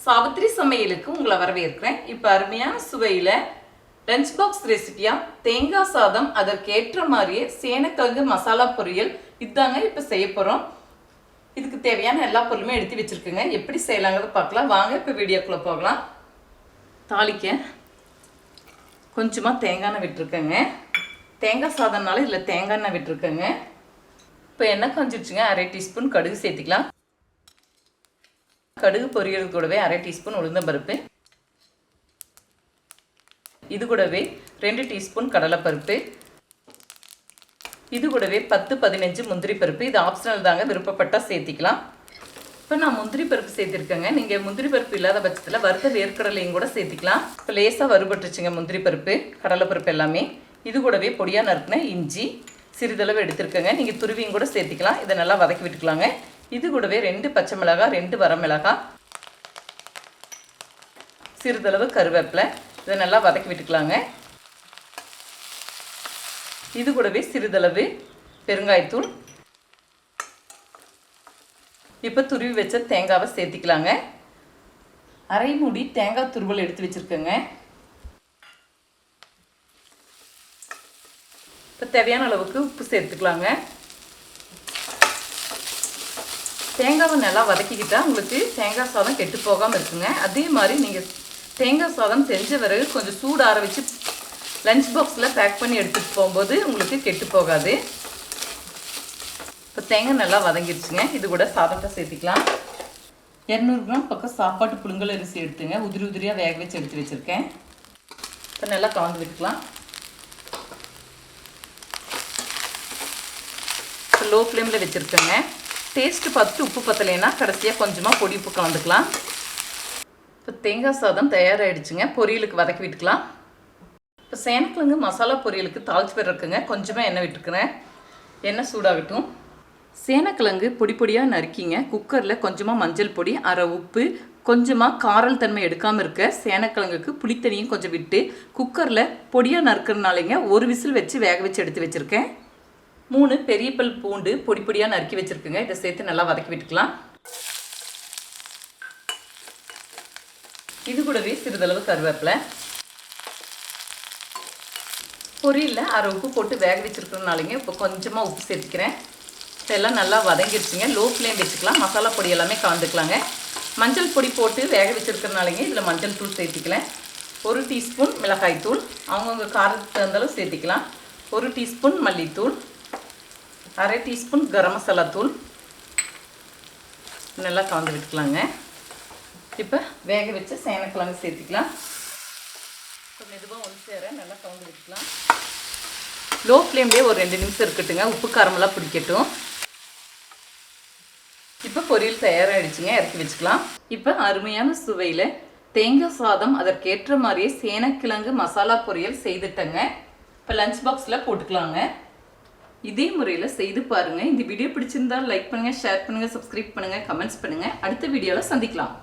சாவித்ரி சமையலுக்கு உங்களை வரவேற்கிறேன். இப்போ அருமையான சுவையில் லஞ்ச் பாக்ஸ் ரெசிபியா தேங்காய் சாதம், அதற்கேற்ற மாதிரியே சேனைக்கிழங்கு மசாலா பொரியல் இதாங்க இப்போ செய்ய போகிறோம். இதுக்கு தேவையான எல்லா பொருளுமே எடுத்து வச்சுருக்குங்க. எப்படி செய்யலாங்கிறத பார்க்கலாம் வாங்க. இப்போ வீடியோக்குள்ளே போகலாம். தாளிக்க கொஞ்சமாக தேங்காய் எண்ணெய் விட்டுருக்கேங்க. தேங்காய் சாதம்னால இதில் தேங்காய் எண்ணெய் விட்டுருக்கேங்க. இப்போ எண்ணெய் காஞ்சிடுச்சுங்க. அரை டீஸ்பூன் கடுகு சேர்த்திக்கலாம். கடுகு பொரியல் கூடவே அரை டீஸ்பூன் உளுந்தம்பருப்பு, இது கூடவே 2 டீஸ்பூன் கடலைப்பருப்பு, இது கூடவே 10-15 முந்திரி பருப்பு. இது ஆப்ஷனல் தாங்க, விருப்பப்பட்டால் சேர்த்திக்கலாம். இப்போ நான் முந்திரி பருப்பு சேர்த்திருக்கேங்க. நீங்கள் முந்திரி பருப்பு இல்லாத பட்சத்தில் வறுத்த வேர்க்கடலையும் கூட சேர்த்திக்கலாம். இப்போ லேசாக வறுபட்டுருச்சுங்க முந்திரி பருப்பு கடலைப்பருப்பு எல்லாமே. இது கூடவே பொடியாக நறுக்கின இஞ்சி சிறிதளவு எடுத்துருக்கேங்க. நீங்கள் துருவியும் கூட சேர்த்திக்கலாம். இதை நல்லா வதக்கி விட்டுக்கலாங்க. இது கூடவே 2 பச்சை மிளகாய், 2 வரமிளகாய், சிறிதளவு கருவேப்பிலை. இதை நல்லா வதக்கி விட்டுக்கலாங்க. இது கூடவே சிறிதளவு பெருங்காயத்தூள். இப்போ துருவி வச்ச தேங்காவை சேர்த்திக்கலாங்க. அரை மூடி தேங்காய் துருவல் எடுத்து வச்சுருக்கேங்க. இப்போ தேவையான அளவுக்கு உப்பு சேர்த்துக்கலாங்க. தேங்காவை நல்லா வதக்கிக்கிட்டால் உங்களுக்கு தேங்காய் சாதம் கெட்டு போகாமல் இருக்குங்க. அதே மாதிரி நீங்கள் தேங்காய் சாதம் செஞ்ச பிறகு கொஞ்சம் சூடு ஆற வச்சு லஞ்ச் பாக்ஸில் பேக் பண்ணி எடுத்துகிட்டு போகும்போது உங்களுக்கு கெட்டு போகாது. இப்போ தேங்காய் நல்லா வதங்கிடுச்சுங்க. இது கூட சாதத்தை சேர்த்திக்கலாம். 200 கிராம் பக்கம் சாப்பாட்டு புழுங்கல் அரிசி எடுத்துங்க. உதிரி உதிரியாக வேக வச்சு எடுத்து வச்சுருக்கேன். இப்போ நல்லா கலந்து விட்டுக்கலாம். இப்போ லோ ஃப்ளேமில் வச்சுருக்கேங்க. டேஸ்ட்டு பார்த்துட்டு உப்பு பத்தலைன்னா கடைசியாக கொஞ்சமாக பொடி உப்பு கலந்துக்கலாம். இப்போ தேங்காய் சாதம் தயாராகிடுச்சுங்க. பொரியலுக்கு வதக்கி விட்டுக்கலாம். இப்போ சேனைக்கிழங்கு மசாலா பொரியலுக்கு தாளிச்சு போடுறதுக்குங்க கொஞ்சமாக எண்ணெய் விட்டுருக்குறேன். எண்ணெய் சூடாகட்டும். சேனைக்கிழங்கு பொடி பொடியாக நறுக்கிங்க. குக்கரில் கொஞ்சமாக மஞ்சள் பொடி, அரை உப்பு, கொஞ்சமாக காரல் தன்மை எடுக்காமல் இருக்க சேனைக்கிழங்குக்கு புளித்தண்ணியும் கொஞ்சம் விட்டு குக்கரில் பொடியாக நறுக்கிறதுனாலேங்க ஒரு விசில் வச்சு வேக வச்சு எடுத்து வச்சுருக்கேன். 3 பெரிய பல் பூண்டு பொடி பொடியாக நறுக்கி வச்சுருக்குங்க. இதை சேர்த்து நல்லா வதக்கி விட்டுக்கலாம். இது கூடவே சிறிதளவு கருவேப்பிலை. பொரியலில் அரை உப்பு போட்டு வேக வச்சுருக்கிறதுனாலங்க இப்போ கொஞ்சமாக உப்பு சேர்த்துக்கிறேன். இதெல்லாம் நல்லா வதங்கிடுச்சுங்க. லோ ஃப்ளேம் வச்சுக்கலாம். மசாலா பொடி எல்லாமே கலந்துக்கலாங்க. மஞ்சள் பொடி போட்டு வேக வச்சுருக்கிறதுனாலங்க இதில் மஞ்சள் தூள் சேர்த்திக்கலாம். 1 டீஸ்பூன் மிளகாய் தூள், அவங்கவுங்க காரத்துக்கு தகுந்தாலும் சேர்த்திக்கலாம். 1 டீஸ்பூன் மல்லித்தூள், அரை டீஸ்பூன் கரம் மசாலா தூள். நல்லா கலந்து விட்டுக்கலாங்க. இப்போ வேக வச்ச சேனைக்கிழங்கு சேர்த்திக்கலாம். இப்போ மெதுவாக ஒன்று சேர நல்லா கலந்து விட்டுக்கலாம். லோ ஃப்ளேம்லேயே ஒரு 2 நிமிஷம் இருக்கட்டுங்க. உப்பு காரமெல்லாம் பிடிக்கட்டும். இப்போ பொரியல் தயாராகிடுச்சுங்க. இறக்கி வச்சுக்கலாம். இப்போ அருமையான சுவையில் தேங்காய் சாதம், அதற்கேற்ற மாதிரியே சேனைக்கிழங்கு மசாலா பொரியல் செய்துட்டேங்க. இப்போ லஞ்ச் பாக்ஸில் போட்டுக்கலாங்க. இதே முறையில் செய்து பாருங்கள். இந்த வீடியோ பிடிச்சிருந்தால் லைக் பண்ணுங்கள், ஷேர் பண்ணுங்கள், சப்ஸ்கிரைப் பண்ணுங்கள், கமெண்ட்ஸ் பண்ணுங்கள். அடுத்த வீடியோவில் சந்திக்கலாம்.